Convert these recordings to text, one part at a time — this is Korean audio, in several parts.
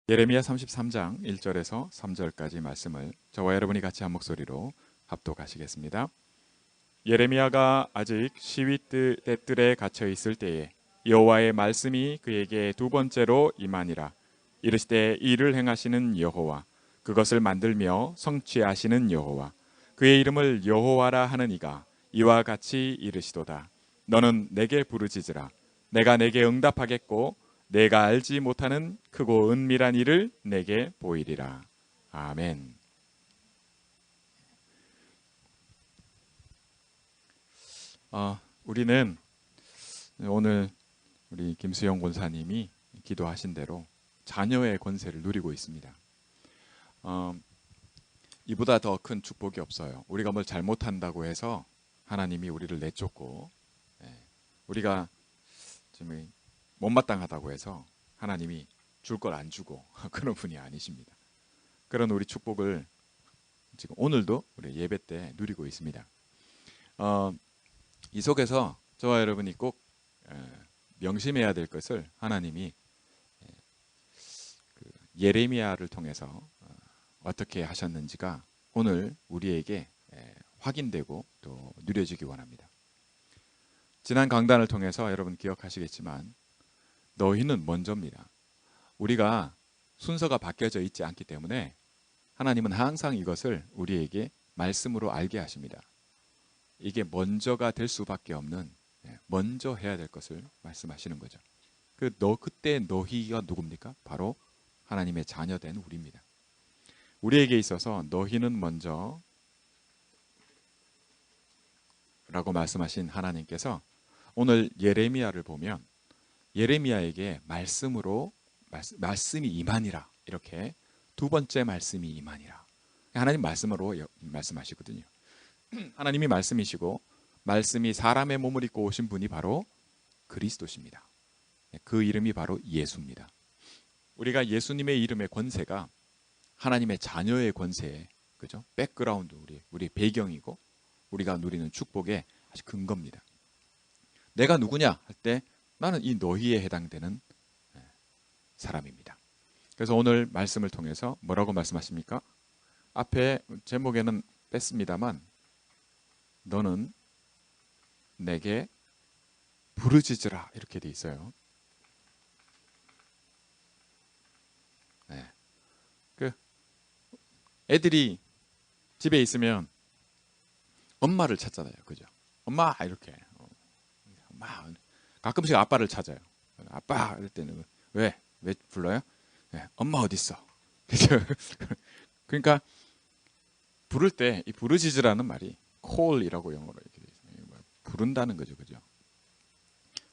예레미야 33장 1절에서 3절까지 말씀을 저와 여러분이 같이 한 목소리로 합독하시겠습니다. 예레미야가 아직 시위 떼뜰에 갇혀 있을 때에 여호와의 말씀이 그에게 두 번째로 임하니라. 이르시되 이를 행하시는 여호와, 그것을 만들며 성취하시는 여호와, 그의 이름을 여호와라 하는 이가 이와 같이 이르시도다. 너는 내게 부르짖으라. 내가 내게 응답하겠고 내가 알지 못하는 크고 은밀한 일을 내게 보이리라. 아멘. 우리는 오늘 우리 김수영 권사님이 기도하신 대로 자녀의 권세를 누리고 있습니다. 이보다 더 큰 축복이 없어요. 우리가 뭘 잘못한다고 해서 하나님이 우리를 내쫓고, 우리가 좀 못마땅하다고 해서 하나님이 줄 걸 안 주고 그런 분이 아니십니다. 그런 우리 축복을 지금 오늘도 우리 예배 때 누리고 있습니다. 이 속에서 저와 여러분이 꼭 명심해야 될 것을 하나님이 예레미야를 통해서 어떻게 하셨는지가 오늘 우리에게 확인되고 또 누려지기 원합니다. 지난 강단을 통해서 여러분 기억하시겠지만 너희는 먼저입니다. 우리가 순서가 바뀌어져 있지 않기 때문에 하나님은 항상 이것을 우리에게 말씀으로 알게 하십니다. 이게 먼저가 될 수밖에 없는, 먼저 해야 될 것을 말씀하시는 거죠. 그때 너희가 누굽니까? 바로 하나님의 자녀된 우리입니다. 우리에게 있어서 너희는 먼저 라고 말씀하신 하나님께서 오늘 예레미야를 보면 예레미야에게 말씀이 임하니라, 이렇게 두 번째 말씀이 임하니라. 하나님 말씀으로 말씀하시거든요. 하나님이 말씀이시고 말씀이 사람의 몸을 입고 오신 분이 바로 그리스도십니다. 그 이름이 바로 예수입니다. 우리가 예수님의 이름의 권세가 하나님의 자녀의 권세의 그죠? 백그라운드, 우리 배경이고 우리가 누리는 축복의 아주 근거입니다. 내가 누구냐 할 때 나는 이 너희에 해당되는 사람입니다. 그래서 오늘 말씀을 통해서 뭐라고 말씀하십니까? 앞에 제목에는 뺐습니다만 너는 내게 부르짖으라 이렇게 돼 있어요. 애들이 집에 있으면 엄마를 찾잖아요, 그죠? 엄마 이렇게, 엄마. 가끔씩 아빠를 찾아요. 아빠 이럴 때는 왜 불러요? 엄마 어디 있어? 그죠? 그러니까 부를 때 이 부르짖으라는 말이 call이라고 영어로 이렇게 돼 있어요. 부른다는 거죠, 그죠?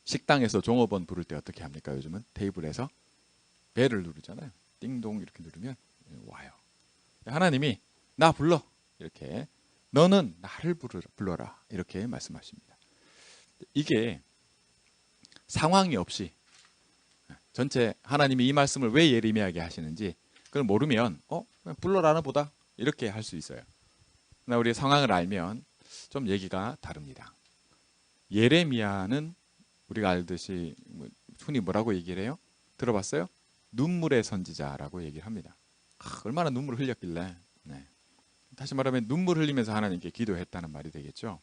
식당에서 종업원 부를 때 어떻게 합니까? 요즘은 테이블에서 벨을 누르잖아요. 띵동 이렇게 누르면 와요. 하나님이 나 불러, 이렇게 너는 나를 불러라, 이렇게 말씀하십니다. 이게 상황이 없이 전체 하나님이 이 말씀을 왜 예레미야에게 하시는지 그걸 모르면 그냥 불러라나 보다 이렇게 할 수 있어요. 그러나 우리 상황을 알면 좀 얘기가 다릅니다. 예레미야는 우리가 알듯이 흔히 뭐라고 얘기를 해요? 들어봤어요? 눈물의 선지자라고 얘기를 합니다. 얼마나 눈물을 흘렸길래. 다시 말하면 눈물 흘리면서 하나님께 기도했다는 말이 되겠죠.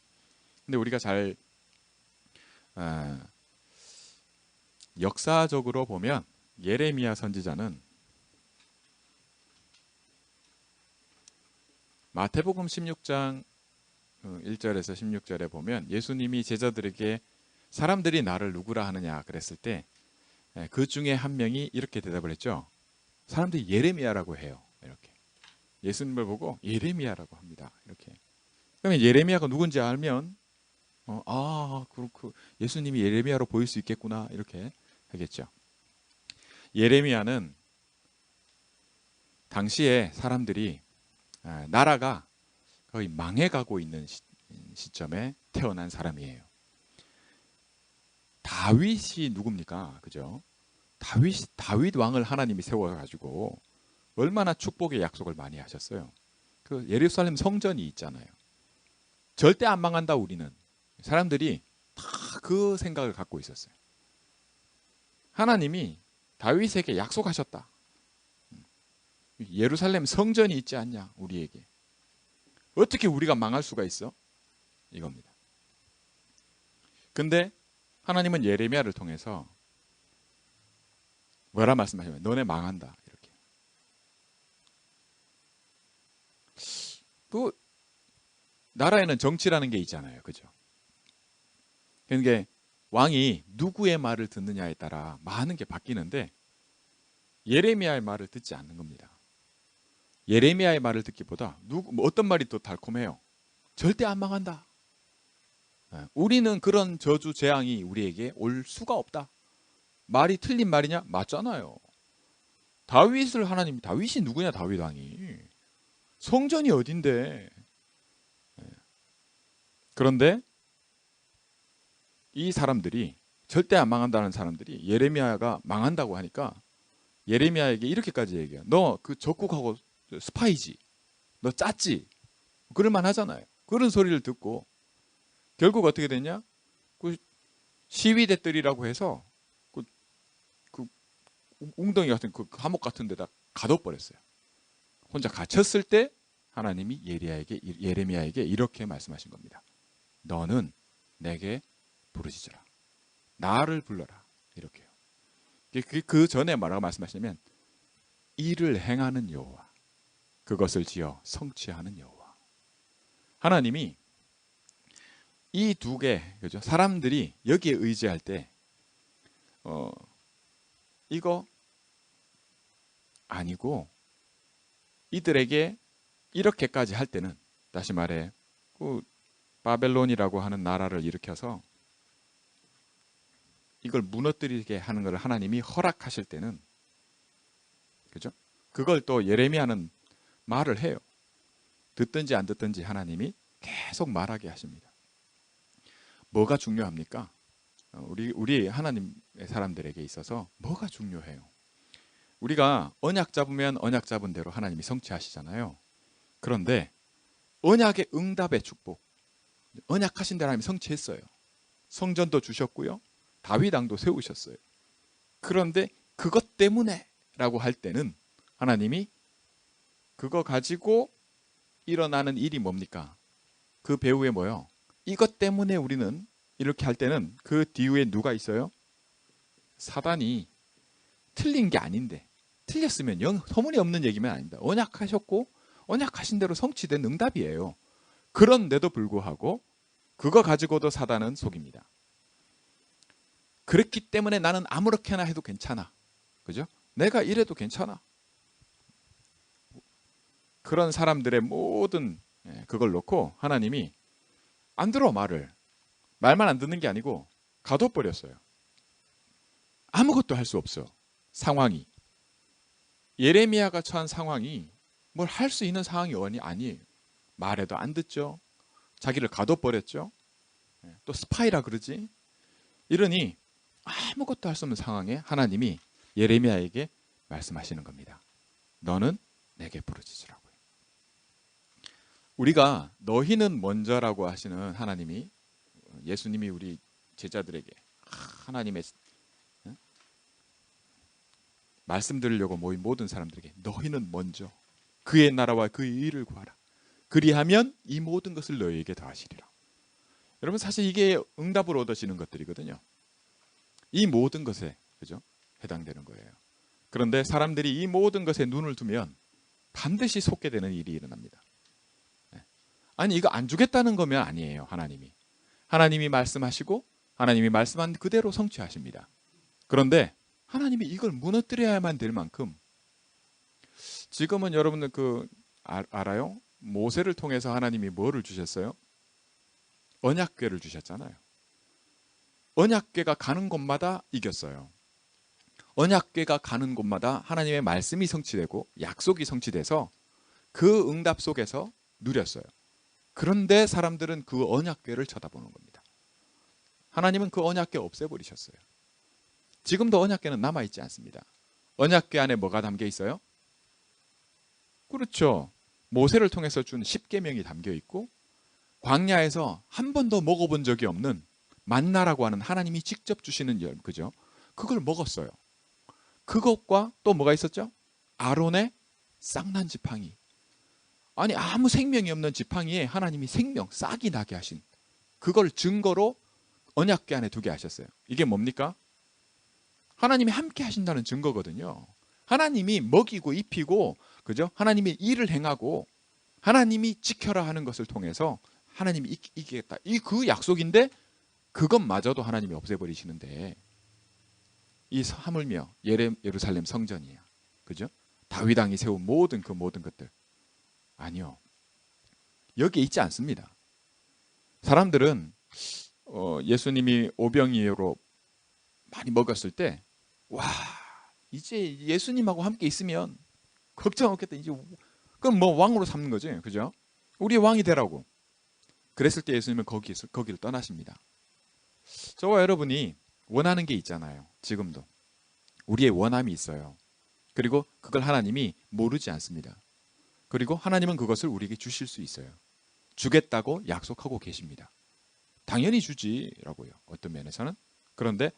근데 우리가 잘 역사적으로 보면 예레미야 선지자는 마태복음 16장 1절에서 16절에 보면 예수님이 제자들에게 사람들이 나를 누구라 하느냐 그랬을 때 그 중에 한 명이 이렇게 대답을 했죠. 사람들이 예레미야라고 해요. 이렇게 예수님을 보고 예레미야라고 합니다. 이렇게. 그러면 예레미야가 누군지 알면 그렇고 예수님이 예레미야로 보일 수 있겠구나 이렇게 하겠죠. 예레미야는 당시에 사람들이 나라가 거의 망해가고 있는 시점에 태어난 사람이에요. 다윗이 누굽니까? 그죠? 다윗 왕을 하나님이 세워가지고 얼마나 축복의 약속을 많이 하셨어요. 그 예루살렘 성전이 있잖아요. 절대 안 망한다 우리는. 사람들이 다 그 생각을 갖고 있었어요. 하나님이 다윗에게 약속하셨다. 예루살렘 성전이 있지 않냐 우리에게. 어떻게 우리가 망할 수가 있어? 이겁니다. 근데 하나님은 예레미야를 통해서 뭐라 말씀하시냐면 너네 망한다 이렇게. 또 나라에는 정치라는 게 있잖아요, 그죠? 그러니까 왕이 누구의 말을 듣느냐에 따라 많은 게 바뀌는데 예레미야의 말을 듣지 않는 겁니다. 예레미야의 말을 듣기보다 어떤 말이 더 달콤해요? 절대 안 망한다. 우리는 그런 저주 재앙이 우리에게 올 수가 없다. 말이 틀린 말이냐? 맞잖아요. 다윗이 누구냐? 다윗 왕이. 성전이 어딘데? 그런데 이 사람들이 절대 안 망한다는 사람들이 예레미야가 망한다고 하니까 예레미야에게 이렇게까지 얘기해요. 너 그 적국하고 스파이지. 너 짰지. 그럴만 하잖아요. 그런 소리를 듣고 결국 어떻게 됐냐? 그 시위대들이라고 해서 그 웅덩이 같은 그 감옥 같은 데다 가둬버렸어요. 혼자 갇혔을 때 하나님이 예레미야에게 이렇게 말씀하신 겁니다. 너는 내게 부르짖으라. 나를 불러라. 이렇게요. 그 전에 뭐라고 말씀하시냐면 일을 행하는 여호와, 그것을 지어 성취하는 여호와. 하나님이 이 두 개, 그죠? 사람들이 여기에 의지할 때 이거 아니고 이들에게 이렇게까지 할 때는, 다시 말해 그 바벨론이라고 하는 나라를 일으켜서 이걸 무너뜨리게 하는 것을 하나님이 허락하실 때는, 그죠? 그걸 또 예레미야는 말을 해요. 듣든지 안 듣든지 하나님이 계속 말하게 하십니다. 뭐가 중요합니까? 우리 하나님의 사람들에게 있어서 뭐가 중요해요? 우리가 언약 잡으면 언약 잡은 대로 하나님이 성취하시잖아요. 그런데 언약의 응답의 축복, 언약하신 대로 하나님이 성취했어요. 성전도 주셨고요, 다윗 왕도 세우셨어요. 그런데 그것 때문에 라고 할 때는 하나님이 그거 가지고 일어나는 일이 뭡니까? 그 배후에 뭐요? 이것 때문에 우리는 이렇게 할 때는 그 뒤에 누가 있어요? 사단이 틀린 게 아닌데, 틀렸으면 터무니없는 얘기면 아닙니다. 언약하셨고 언약하신 대로 성취된 응답이에요. 그런데도 불구하고 그거 가지고도 사단은 속입니다. 그렇기 때문에 나는 아무렇게나 해도 괜찮아. 그죠? 내가 이래도 괜찮아. 그런 사람들의 모든 그걸 놓고 하나님이 안 들어. 말만 안 듣는 게 아니고 가둬버렸어요. 아무것도 할 수 없어. 상황이. 예레미야가 처한 상황이 뭘 할 수 있는 상황이 아니에요. 말해도 안 듣죠. 자기를 가둬버렸죠. 또 스파이라 그러지. 이러니 아무것도 할 수 없는 상황에 하나님이 예레미야에게 말씀하시는 겁니다. 너는 내게 부르짖으라고요. 우리가 너희는 먼저라고 하시는 하나님이, 예수님이 우리 제자들에게 하나님의 말씀 들으려고 모인 모든 사람들에게 너희는 먼저 그의 나라와 그의 의를 구하라. 그리하면 이 모든 것을 너희에게 더하시리라. 여러분, 사실 이게 응답으로 얻어지는 것들이거든요. 이 모든 것에, 그죠? 해당되는 거예요. 그런데 사람들이 이 모든 것에 눈을 두면 반드시 속게 되는 일이 일어납니다. 아니, 이거 안 주겠다는 거면 아니에요. 하나님이 말씀하시고 하나님이 말씀한 그대로 성취하십니다. 그런데 하나님이 이걸 무너뜨려야만 될 만큼, 지금은 여러분들 알아요? 모세를 통해서 하나님이 뭐를 주셨어요? 언약궤를 주셨잖아요. 언약궤가 가는 곳마다 이겼어요. 언약궤가 가는 곳마다 하나님의 말씀이 성취되고 약속이 성취돼서 그 응답 속에서 누렸어요. 그런데 사람들은 그 언약궤를 쳐다보는 겁니다. 하나님은 그 언약궤 없애버리셨어요. 지금도 언약궤는 남아있지 않습니다. 언약궤 안에 뭐가 담겨 있어요? 그렇죠. 모세를 통해서 준 10계명이 담겨 있고, 광야에서 한 번도 먹어본 적이 없는 만나라고 하는 하나님이 직접 주시는 그죠? 그걸 먹었어요. 그것과 또 뭐가 있었죠? 아론의 싹난 지팡이. 아니 아무 생명이 없는 지팡이에 하나님이 생명, 싹이 나게 하신 그걸 증거로 언약궤 안에 두게 하셨어요. 이게 뭡니까? 하나님이 함께 하신다는 증거거든요. 하나님이 먹이고 입히고, 그죠? 하나님이 일을 행하고 하나님이 지켜라 하는 것을 통해서 하나님이 이기겠다. 이 그 약속인데 그것마저도 하나님이 없애버리시는데, 이 하물며 예루살렘 성전이에요. 그죠? 다윗 왕이 세운 모든 것들. 아니요. 여기에 있지 않습니다. 사람들은 예수님이 오병이어로 많이 먹었을 때, 와, 이제 예수님하고 함께 있으면 걱정 없겠다. 이제 그럼 뭐 왕으로 삼는 거지, 그죠? 우리 왕이 되라고. 그랬을 때 예수님은 거기를 떠나십니다. 저와 여러분이 원하는 게 있잖아요. 지금도 우리의 원함이 있어요. 그리고 그걸 하나님이 모르지 않습니다. 그리고 하나님은 그것을 우리에게 주실 수 있어요. 주겠다고 약속하고 계십니다. 당연히 주지라고요. 어떤 면에서는. 그런데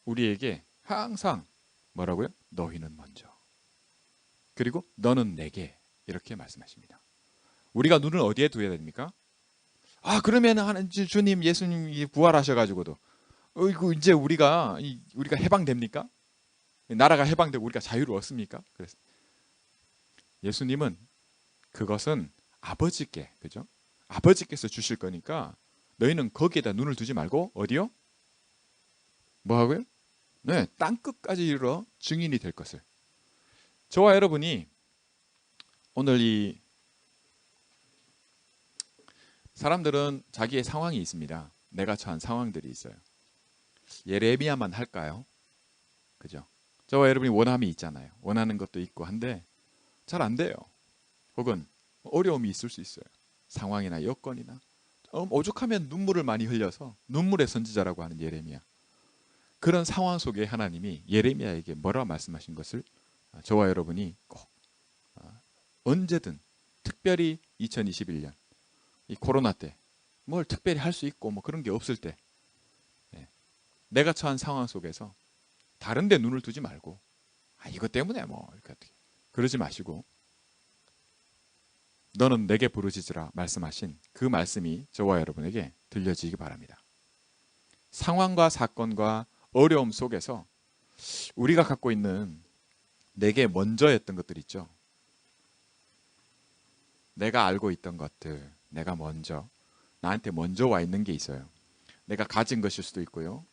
우리에게 항상 뭐라고요? 너희는 먼저. 그리고 너는 내게, 이렇게 말씀하십니다. 우리가 눈을 어디에 둬야 됩니까? 아, 그러면 주님, 예수님이 부활하셔가지고도 이제 우리가 해방됩니까? 나라가 해방되고 우리가 자유를 얻습니까? 그래서 예수님은 그것은 아버지께, 그죠? 아버지께서 주실 거니까 너희는 거기에다 눈을 두지 말고 어디요? 뭐 하고요? 네, 땅 끝까지 이르러 증인이 될 것을. 저와 여러분이 오늘 이 사람들은 자기의 상황이 있습니다. 내가 처한 상황들이 있어요. 예레미야만 할까요? 그죠? 저와 여러분이 원함이 있잖아요. 원하는 것도 있고 한데 잘 안 돼요. 혹은 어려움이 있을 수 있어요. 상황이나 여건이나. 오죽하면 눈물을 많이 흘려서 눈물의 선지자라고 하는 예레미야. 그런 상황 속에 하나님이 예레미야에게 뭐라 말씀하신 것을 저와 여러분이 꼭 언제든, 특별히 2021년 이 코로나 때 뭘 특별히 할 수 있고 뭐 그런 게 없을 때, 내가 처한 상황 속에서 다른 데 눈을 두지 말고, 이것 때문에 뭐 이렇게 그러지 마시고, 너는 내게 부르짖으라 말씀하신 그 말씀이 저와 여러분에게 들려지기 바랍니다. 상황과 사건과 어려움 속에서 우리가 갖고 있는 내게 먼저였던 것들 있죠. 내가 알고 있던 것들, 내가 먼저, 나한테 먼저 와 있는 게 있어요. 내가 가진 것일 수도 있고요.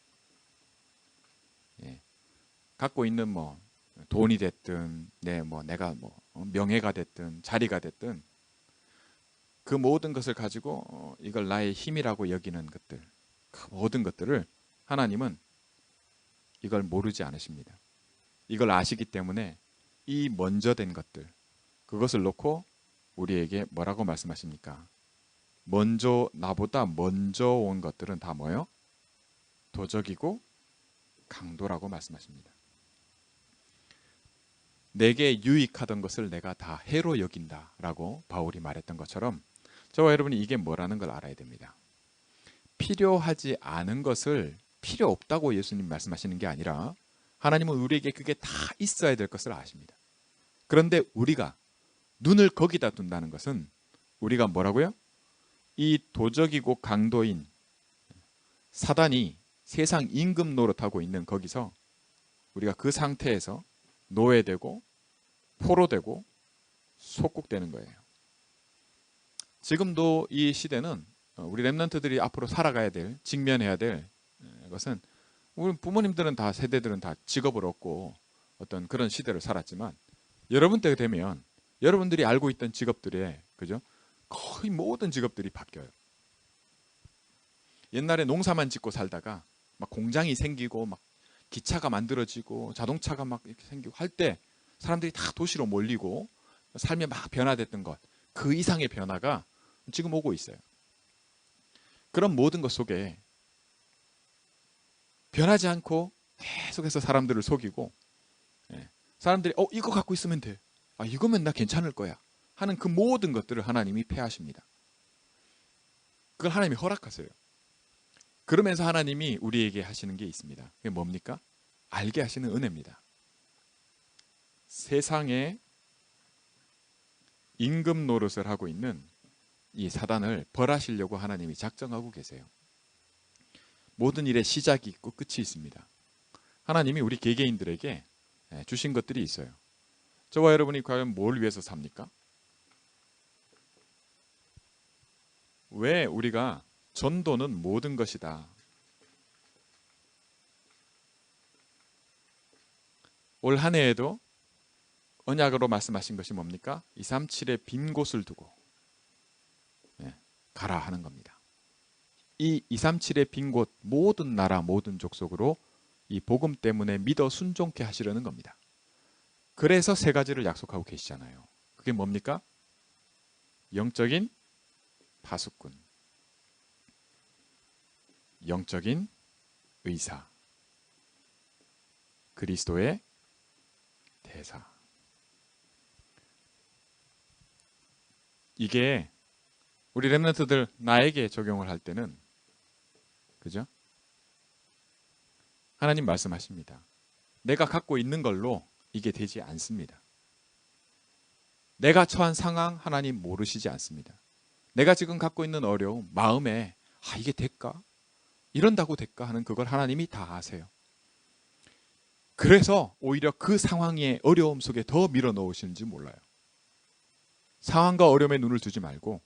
갖고 있는 뭐 돈이 됐든, 내가 명예가 됐든, 자리가 됐든, 그 모든 것을 가지고 이걸 나의 힘이라고 여기는 것들, 그 모든 것들을 하나님은 이걸 모르지 않으십니다. 이걸 아시기 때문에 이 먼저 된 것들, 그것을 놓고 우리에게 뭐라고 말씀하십니까? 나보다 먼저 온 것들은 다 뭐예요? 도적이고 강도라고 말씀하십니다. 내게 유익하던 것을 내가 다 해로 여긴다라고 바울이 말했던 것처럼 저와 여러분이 이게 뭐라는 걸 알아야 됩니다. 필요하지 않은 것을 필요 없다고 예수님 말씀하시는 게 아니라 하나님은 우리에게 그게 다 있어야 될 것을 아십니다. 그런데 우리가 눈을 거기다 둔다는 것은 우리가 뭐라고요? 이 도적이고 강도인 사단이 세상 임금 노릇하고 있는 거기서 우리가 그 상태에서 노예되고 포로되고 속국되는 거예요. 지금도 이 시대는 우리 렘넌트들이 앞으로 살아가야 될, 직면해야 될 것은, 우리 부모님들은 다, 세대들은 다 직업을 얻고 어떤 그런 시대를 살았지만 여러분 때 되면 여러분들이 알고 있던 직업들의, 그죠? 거의 모든 직업들이 바뀌어요. 옛날에 농사만 짓고 살다가 막 공장이 생기고 막 기차가 만들어지고 자동차가 막 이렇게 생기고 할 때 사람들이 다 도시로 몰리고 삶이 막 변화됐던 것, 그 이상의 변화가 지금 오고 있어요. 그런 모든 것 속에 변하지 않고 계속해서 사람들을 속이고, 사람들이 이거 갖고 있으면 돼, 이거면 나 괜찮을 거야 하는 그 모든 것들을 하나님이 폐하십니다. 그걸 하나님이 허락하세요. 그러면서 하나님이 우리에게 하시는 게 있습니다. 그게 뭡니까? 알게 하시는 은혜입니다. 세상에 임금 노릇을 하고 있는 이 사단을 벌하시려고 하나님이 작정하고 계세요. 모든 일의 시작이 있고 끝이 있습니다. 하나님이 우리 개개인들에게 주신 것들이 있어요. 저와 여러분이 과연 뭘 위해서 삽니까? 왜 우리가 전도는 모든 것이다. 올 한 해에도 언약으로 말씀하신 것이 뭡니까? 237의 빈 곳을 두고 가라 하는 겁니다. 이 237의 빈 곳 모든 나라 모든 족속으로 이 복음 때문에 믿어 순종케 하시려는 겁니다. 그래서 세 가지를 약속하고 계시잖아요. 그게 뭡니까? 영적인 파수꾼, 영적인 의사, 그리스도의 대사. 이게 우리 렘넌트들 나에게 적용을 할 때는 그죠? 하나님 말씀하십니다. 내가 갖고 있는 걸로 이게 되지 않습니다. 내가 처한 상황 하나님 모르시지 않습니다. 내가 지금 갖고 있는 어려움, 마음에 이게 될까? 이런다고 될까 하는 그걸 하나님이 다 아세요. 그래서 오히려 그 상황의 어려움 속에 더 밀어넣으시는지 몰라요. 상황과 어려움에 눈을 두지 말고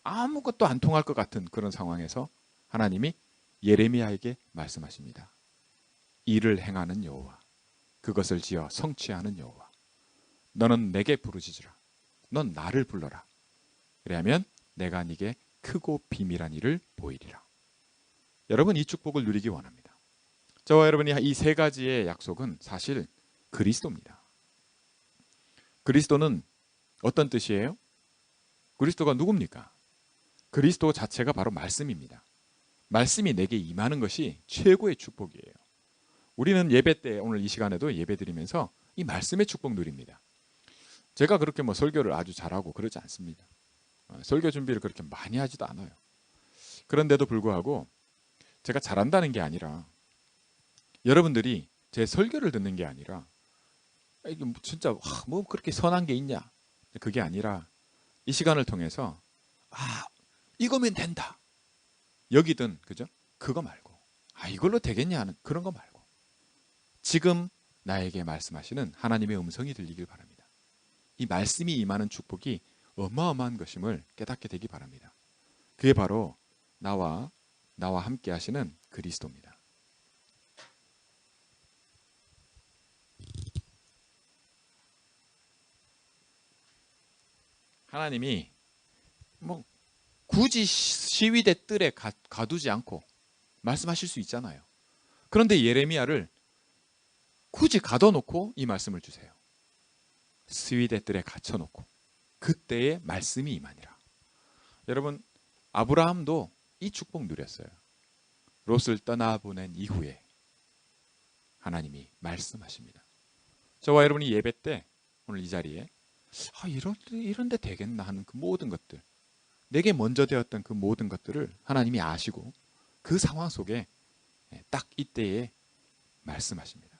아무것도 안 통할 것 같은 그런 상황에서 하나님이 예레미야에게 말씀하십니다. 일을 행하는 여호와, 그것을 지어 성취하는 여호와, 너는 내게 부르짖으라. 넌 나를 불러라. 그래야면 내가 네게 크고 비밀한 일을 보이리라. 여러분, 이 축복을 누리기 원합니다. 저와 여러분이 이 세 가지의 약속은 사실 그리스도입니다. 그리스도는 어떤 뜻이에요? 그리스도가 누굽니까? 그리스도 자체가 바로 말씀입니다. 말씀이 내게 임하는 것이 최고의 축복이에요. 우리는 예배 때 오늘 이 시간에도 예배 드리면서 이 말씀의 축복 누립니다. 제가 그렇게 설교를 아주 잘하고 그러지 않습니다. 설교 준비를 그렇게 많이 하지도 않아요. 그런데도 불구하고 제가 잘한다는 게 아니라 여러분들이 제 설교를 듣는 게 아니라 이게 진짜 뭐 그렇게 선한 게 있냐, 그게 아니라 이 시간을 통해서 이거면 된다 여기든 그죠? 그거 말고 이걸로 되겠냐 하는 그런 거 말고 지금 나에게 말씀하시는 하나님의 음성이 들리길 바랍니다. 이 말씀이 임하는 축복이 어마어마한 것임을 깨닫게 되기 바랍니다. 그게 바로 나와 함께 하시는 그리스도입니다. 하나님이 굳이 시위대 뜰에 가두지 않고 말씀하실 수 있잖아요. 그런데 예레미야를 굳이 가둬놓고 이 말씀을 주세요. 시위대 뜰에 갇혀놓고 그때의 말씀이 임하니라. 여러분, 아브라함도 이 축복 누렸어요. 롯을 떠나보낸 이후에 하나님이 말씀하십니다. 저와 여러분이 예배 때 오늘 이 자리에 이런 데 되겠나 하는 그 모든 것들, 내게 먼저 되었던 그 모든 것들을 하나님이 아시고 그 상황 속에 딱 이때에 말씀하십니다.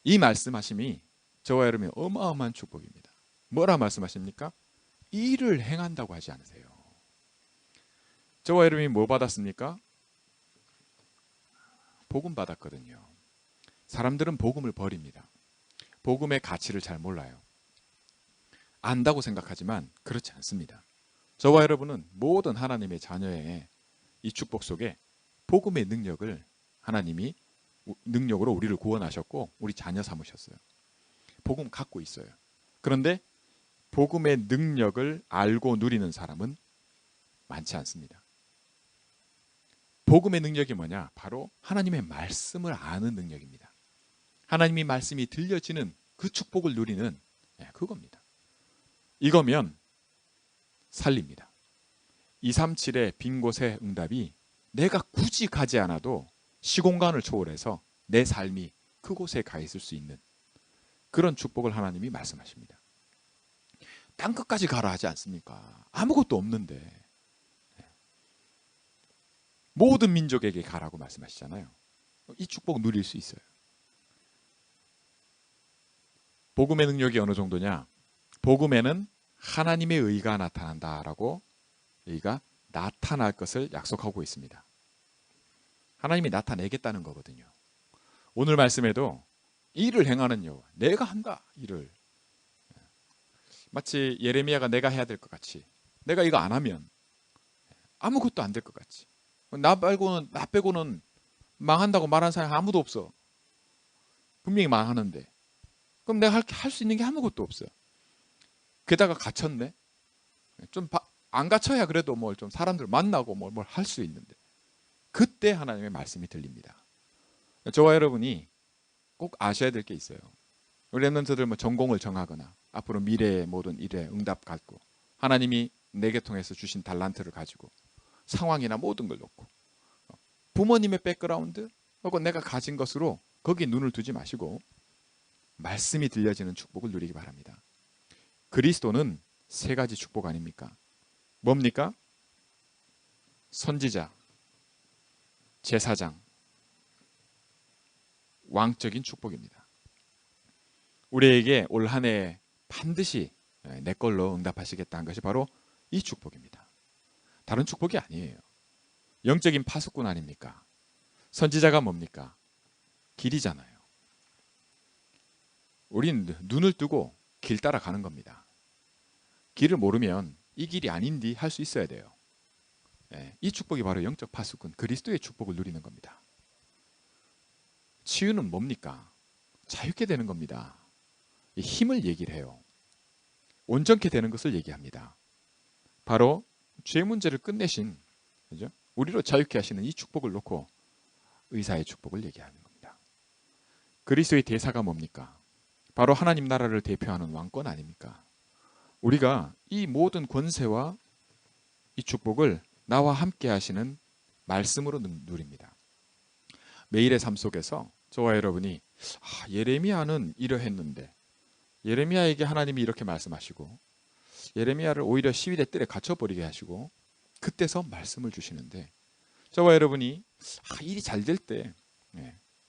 이 말씀하심이 저와 여러분의 어마어마한 축복입니다. 뭐라 말씀하십니까? 일을 행한다고 하지 않으세요. 저와 여러분이 뭐 받았습니까? 복음 받았거든요. 사람들은 복음을 버립니다. 복음의 가치를 잘 몰라요. 안다고 생각하지만 그렇지 않습니다. 저와 여러분은 모든 하나님의 자녀의 이 축복 속에 복음의 능력을 하나님이 능력으로 우리를 구원하셨고 우리 자녀 삼으셨어요. 복음 갖고 있어요. 그런데 복음의 능력을 알고 누리는 사람은 많지 않습니다. 복음의 능력이 뭐냐? 바로 하나님의 말씀을 아는 능력입니다. 하나님의 말씀이 들려지는 그 축복을 누리는 그겁니다. 이거면 살립니다. 237의 빈 곳의 응답이 내가 굳이 가지 않아도 시공간을 초월해서 내 삶이 그곳에 가 있을 수 있는 그런 축복을 하나님이 말씀하십니다. 땅끝까지 가라 하지 않습니까? 아무것도 없는데 모든 민족에게 가라고 말씀하시잖아요. 이 축복 누릴 수 있어요. 복음의 능력이 어느 정도냐? 복음에는 하나님의 의가 나타난다라고 의가 나타날 것을 약속하고 있습니다. 하나님이 나타내겠다는 거거든요. 오늘 말씀에도 일을 행하는 여호와, 내가 한다 일을. 마치 예레미야가 내가 해야 될 것 같이, 내가 이거 안 하면 아무것도 안 될 것 같이, 나 빼고는 망한다고 말하는 사람이 아무도 없어. 분명히 망하는데 그럼 내가 할 수 있는 게 아무것도 없어. 게다가 갇혔네. 좀 안 갇혀야 그래도 뭘 좀 사람들 만나고 뭘 할 수 있는데, 그때 하나님의 말씀이 들립니다. 저와 여러분이 꼭 아셔야 될 게 있어요. 우리 랩런트들 뭐 전공을 정하거나 앞으로 미래의 모든 일에 응답 갖고 하나님이 내게 통해서 주신 달란트를 가지고 상황이나 모든 걸 놓고 부모님의 백그라운드 혹은 내가 가진 것으로 거기에 눈을 두지 마시고 말씀이 들려지는 축복을 누리기 바랍니다. 그리스도는 세 가지 축복 아닙니까? 뭡니까? 선지자, 제사장, 왕적인 축복입니다. 우리에게 올 한 해 반드시 내 걸로 응답하시겠다는 것이 바로 이 축복입니다. 다른 축복이 아니에요. 영적인 파수꾼 아닙니까? 선지자가 뭡니까? 길이잖아요. 우린 눈을 뜨고 길 따라가는 겁니다. 길을 모르면 이 길이 아닌디 할 수 있어야 돼요. 이 축복이 바로 영적 파수꾼 그리스도의 축복을 누리는 겁니다. 치유는 뭡니까? 자유케 되는 겁니다. 이 힘을 얘기를 해요. 온전케 되는 것을 얘기합니다. 바로 죄 문제를 끝내신, 그죠? 우리로 자유케 하시는 이 축복을 놓고 의사의 축복을 얘기하는 겁니다. 그리스도의 대사가 뭡니까? 바로 하나님 나라를 대표하는 왕권 아닙니까? 우리가 이 모든 권세와 이 축복을 나와 함께 하시는 말씀으로 누립니다. 매일의 삶 속에서 저와 여러분이 예레미야는 이러했는데, 예레미야에게 하나님이 이렇게 말씀하시고 예레미야를 오히려 시위대 뜰에 갇혀버리게 하시고 그때서 말씀을 주시는데, 저와 여러분이 일이 잘 될 때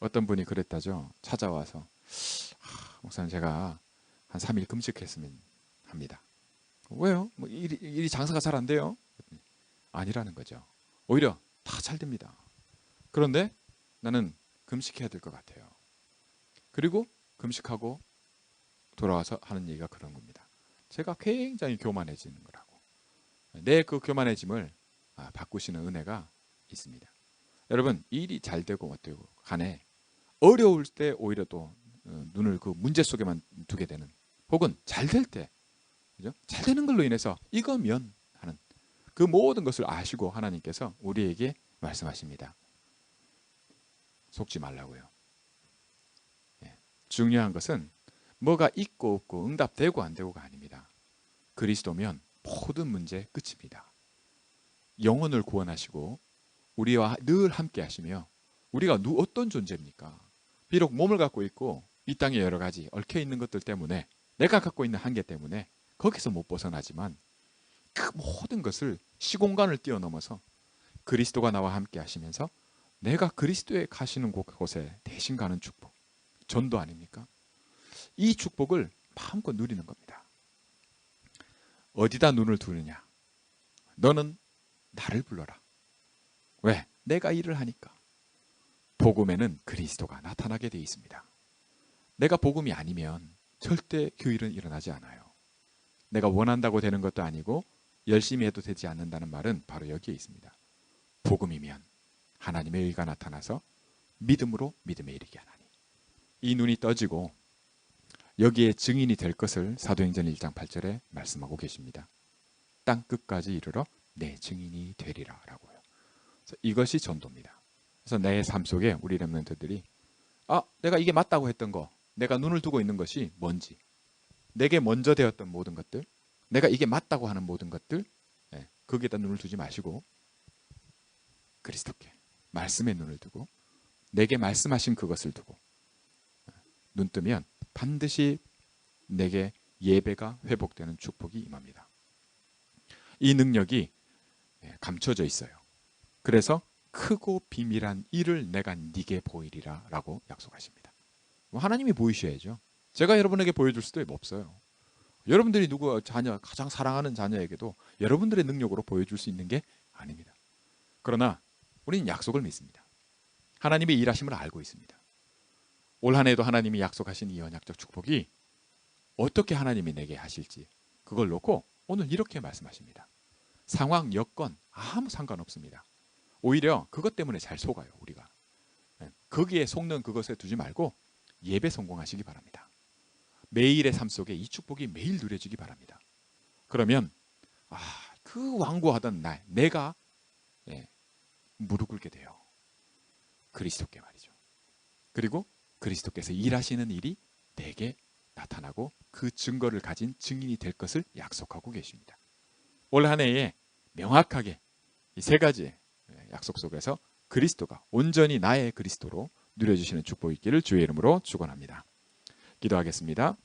어떤 분이 그랬다죠. 찾아와서 목사님 제가 한 3일 금식했으면 합니다. 왜요? 뭐 일이 장사가 잘 안 돼요? 아니라는 거죠. 오히려 다 잘 됩니다. 그런데 나는 금식해야 될 것 같아요. 그리고 금식하고 돌아와서 하는 얘기가 그런 겁니다. 제가 굉장히 교만해지는 거라고. 내 그 교만해짐을 바꾸시는 은혜가 있습니다. 여러분, 일이 잘 되고 어때고 간에 어려울 때 오히려 또 눈을 그 문제 속에만 두게 되는, 혹은 잘 될 때, 그죠? 잘 되는 걸로 인해서 이거면 하는 그 모든 것을 아시고 하나님께서 우리에게 말씀하십니다. 속지 말라고요. 중요한 것은 뭐가 있고 없고 응답되고 안 되고가 아닙니다. 그리스도면 모든 문제 끝입니다. 영혼을 구원하시고 우리와 늘 함께 하시며, 우리가 어떤 존재입니까? 비록 몸을 갖고 있고 이 땅에 여러 가지 얽혀 있는 것들 때문에, 내가 갖고 있는 한계 때문에 거기서 못 벗어나지만 그 모든 것을 시공간을 뛰어넘어서 그리스도가 나와 함께 하시면서 내가 그리스도에 가시는 곳에 대신 가는 축복, 전도 아닙니까? 이 축복을 마음껏 누리는 겁니다. 어디다 눈을 두느냐? 너는 나를 불러라. 왜? 내가 일을 하니까. 복음에는 그리스도가 나타나게 되어 있습니다. 내가 복음이 아니면 절대 교일은 일어나지 않아요. 내가 원한다고 되는 것도 아니고 열심히 해도 되지 않는다는 말은 바로 여기에 있습니다. 복음이면 하나님의 의가 나타나서 믿음으로 믿음에 이르게 하나니, 이 눈이 떠지고 여기에 증인이 될 것을 사도행전 1장 8절에 말씀하고 계십니다. 땅 끝까지 이르러 내 증인이 되리라 라고요. 이것이 전도입니다. 그래서 내 삶 속에 우리 렘넌트들이 내가 이게 맞다고 했던 거, 내가 눈을 두고 있는 것이 뭔지, 내게 먼저 되었던 모든 것들, 내가 이게 맞다고 하는 모든 것들, 거기에다 눈을 두지 마시고 그리스도께 말씀에 눈을 두고 내게 말씀하신 그것을 두고 눈 뜨면 반드시 내게 예배가 회복되는 축복이 임합니다. 이 능력이 감춰져 있어요. 그래서 크고 비밀한 일을 내가 네게 보이리라 라고 약속하십니다. 하나님이 보이셔야죠. 제가 여러분에게 보여줄 수도 없어요. 여러분들이 누구 자녀, 가장 사랑하는 자녀에게도 여러분들의 능력으로 보여줄 수 있는 게 아닙니다. 그러나 우리는 약속을 믿습니다. 하나님의 일하심을 알고 있습니다. 올 한 해도 하나님이 약속하신 이 언약적 축복이 어떻게 하나님이 내게 하실지 그걸 놓고 오늘 이렇게 말씀하십니다. 상황, 여건 아무 상관없습니다. 오히려 그것 때문에 잘 속아요, 우리가. 거기에 속는 그것에 두지 말고 예배 성공하시기 바랍니다. 매일의 삶 속에 이 축복이 매일 누려지기 바랍니다. 그러면 그 완고하던 내가 무릎 꿇게 돼요. 그리스도께 말이죠. 그리고 그리스도께서 일하시는 일이 내게 나타나고 그 증거를 가진 증인이 될 것을 약속하고 계십니다. 올 한 해에 명확하게 이 세 가지 약속 속에서 그리스도가 온전히 나의 그리스도로 누려주시는 축복이 있기를 주의 이름으로 축원합니다. 기도하겠습니다.